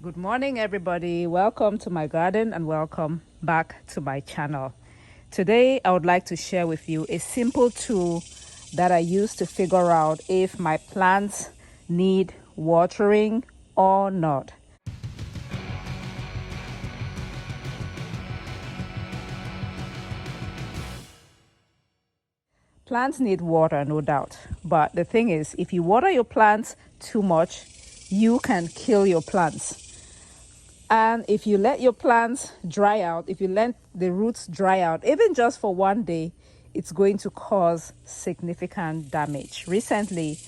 Good morning, everybody. Welcome to my garden and welcome back to my channel. Today, I would like to share with you a simple tool that I use to figure out if my plants need watering or not. Plants need water, no doubt. But the thing is, if you water your plants too much, you can kill your plants. And if you let your plants dry out, if you let the roots dry out, even just for one day, it's going to cause significant damage. Recently,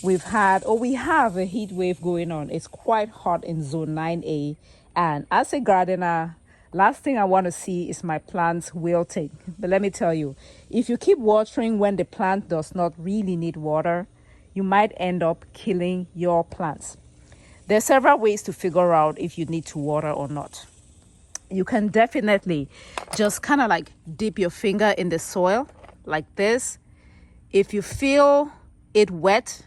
we have a heat wave going on. It's quite hot in zone 9A. And as a gardener, last thing I want to see is my plants wilting. But let me tell you, if you keep watering when the plant does not really need water, you might end up killing your plants. There are several ways to figure out if you need to water or not. You can definitely just kind of like dip your finger in the soil like this. If you feel it wet,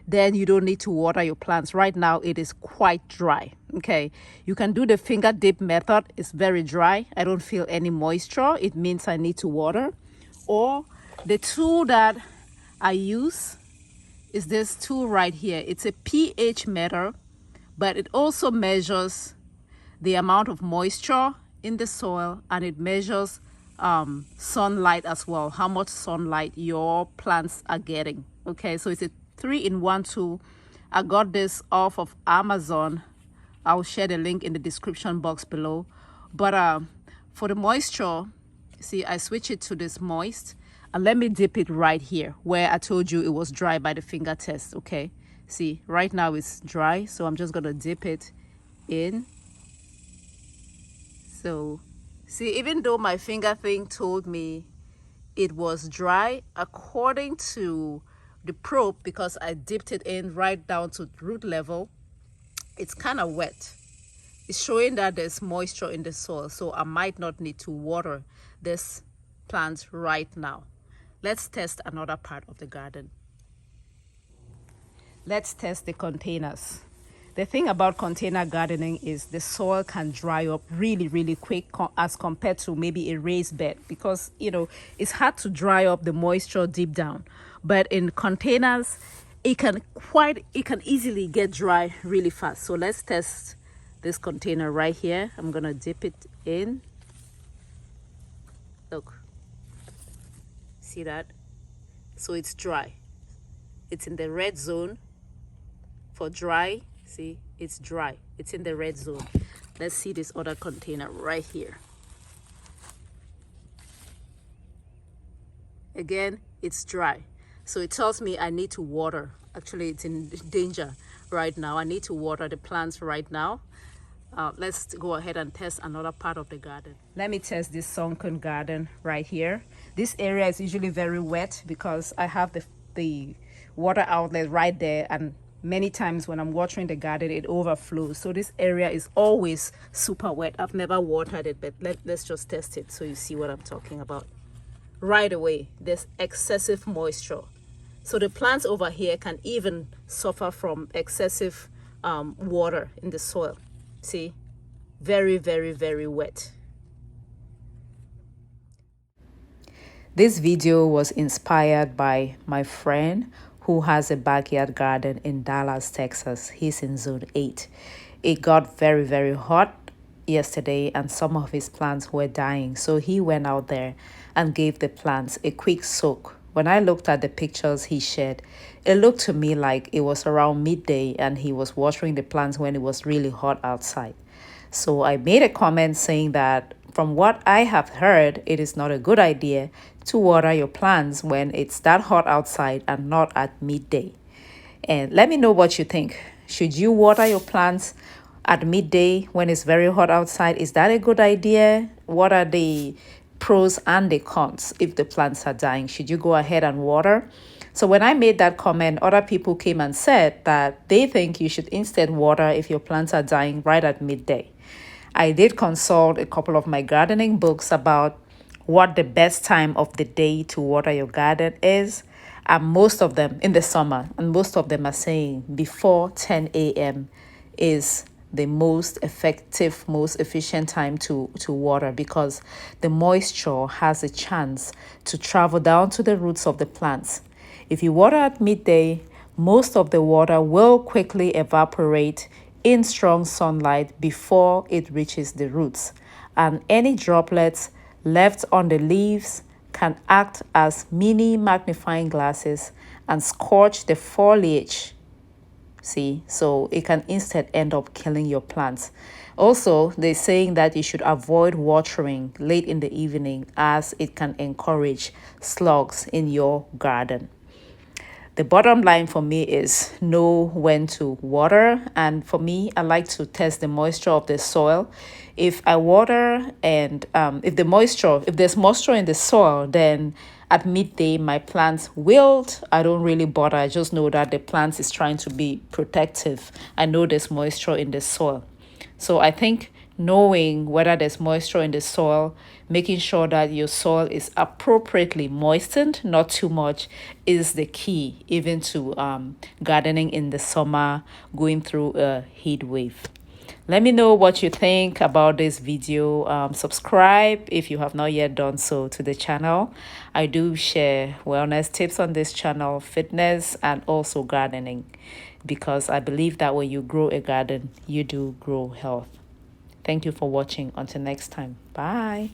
then you don't need to water your plants. Right now, it is quite dry. Okay, you can do the finger dip method. It's very dry. I don't feel any moisture. It means I need to water. Or the tool that I use is this tool right here. It's a pH meter, but it also measures the amount of moisture in the soil, and it measures sunlight as well, how much sunlight your plants are getting. Okay, so it's a 3-in-1 tool. I got this off of Amazon. I'll share the link in the description box below. But for the moisture, see, I switch it to this moist, and let me dip it right here where I told you it was dry by the finger test. Okay, see, right now it's dry, so I'm just gonna dip it in. So see, even though my finger thing told me it was dry, according to the probe, because I dipped it in right down to root level, it's kind of wet. It's showing that there's moisture in the soil, so I might not need to water this plant right now. Let's test another part of the garden. Let's test the containers. The thing about container gardening is the soil can dry up really, really quick as compared to maybe a raised bed, because, you know, it's hard to dry up the moisture deep down. But in containers, it can easily get dry really fast. So let's test this container right here. I'm gonna dip it in. Look, see that? So it's dry. It's in the red zone for dry. See, it's dry. It's in the red zone. Let's see this other container right here. Again, it's dry. So it tells me I need to water. Actually, it's in danger right now. I need to water the plants right now. Let's go ahead and test another part of the garden. Let me test this sunken garden right here. This area is usually very wet because I have the water outlet right there, and many times when I'm watering the garden, it overflows. So this area is always super wet. I've never watered it, but let's just test it so you see what I'm talking about. Right away, there's excessive moisture. So the plants over here can even suffer from excessive water in the soil. See, very, very, very wet. This video was inspired by my friend who has a backyard garden in Dallas, Texas. He's in zone 8. It got very, very hot yesterday and some of his plants were dying. So he went out there and gave the plants a quick soak. When I looked at the pictures he shared, it looked to me like it was around midday and he was watering the plants when it was really hot outside. So I made a comment saying that from what I have heard, it is not a good idea to water your plants when it's that hot outside and not at midday. And let me know what you think. Should you water your plants at midday when it's very hot outside? Is that a good idea? What are the pros and the cons if the plants are dying? Should you go ahead and water? So when I made that comment, other people came and said that they think you should instead water if your plants are dying right at midday. I did consult a couple of my gardening books about what the best time of the day to water your garden is. And most of them in the summer, and most of them are saying before 10 a.m. is the most effective, most efficient time to water, because the moisture has a chance to travel down to the roots of the plants. If you water at midday, most of the water will quickly evaporate in strong sunlight before it reaches the roots, and any droplets left on the leaves can act as mini magnifying glasses and scorch the foliage. See, so it can instead end up killing your plants. Also, they're saying that you should avoid watering late in the evening, as it can encourage slugs in your garden. The bottom line for me is know when to water. And for me, I like to test the moisture of the soil. If I water and if there's moisture in the soil, then at midday my plants wilt. I don't really bother. I just know that the plant is trying to be protective. I know there's moisture in the soil. So I think knowing whether there's moisture in the soil, making sure that your soil is appropriately moistened, not too much, is the key, even to gardening in the summer, going through a heat wave. Let me know what you think about this video. Subscribe if you have not yet done so to the channel. I do share wellness tips on this channel, fitness, and also gardening, because I believe that when you grow a garden, you do grow health. Thank you for watching. Until next time. Bye.